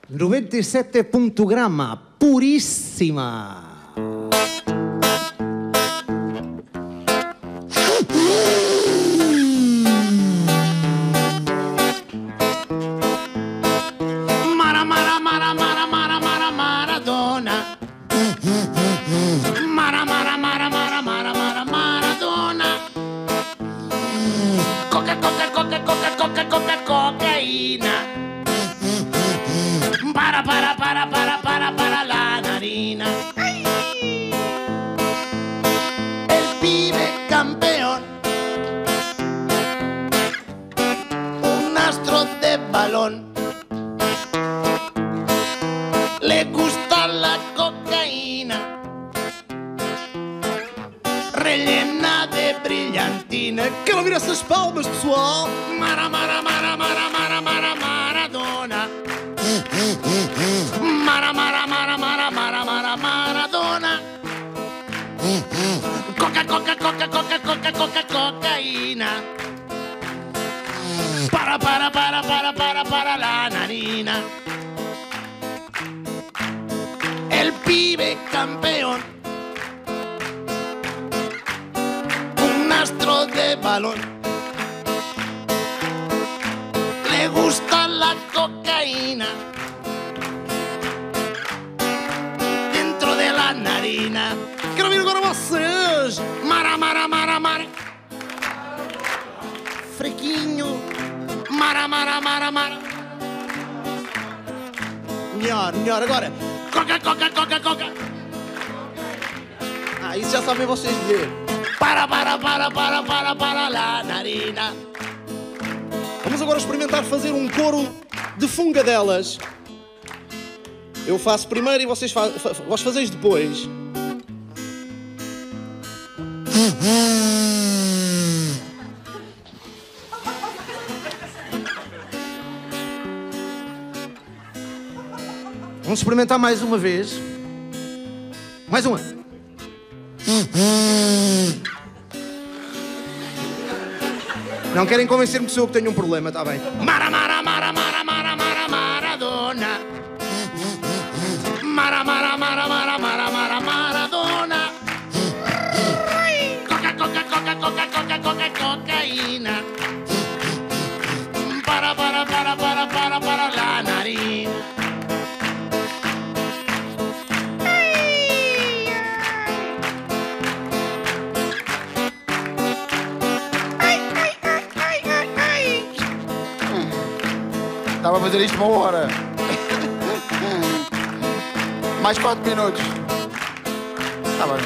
97 puntogamma, purissima. Maradona. Maradona. Cocaína. Para la narina. El pibe campeón, un astro de balón. Le gusta la cocaína, rellena de brillantina. Quero ouvir essas palmas, pessoal. Maradona. Maradona. Cocaína. Para la narina. El pibe campeón, un astro de balón. Le gusta la cocaína dentro de la narina. Quero ouvir agora vocês. Mara. Frequinho. Mara. Melhor, agora. Coca. Ah, isso já sabem vocês dizer. Para la narina. Vamos agora experimentar fazer um coro de fungadelas. Eu faço primeiro e vós fazeis depois. Vamos experimentar mais uma vez. Mais uma. Não querem convencer-me que sou eu que tenho um problema, está bem? Maradona. Maradona. Cocaína. Para la narina. Dá pra fazer isso 1 hora. Mais 4 minutos. Tá bom.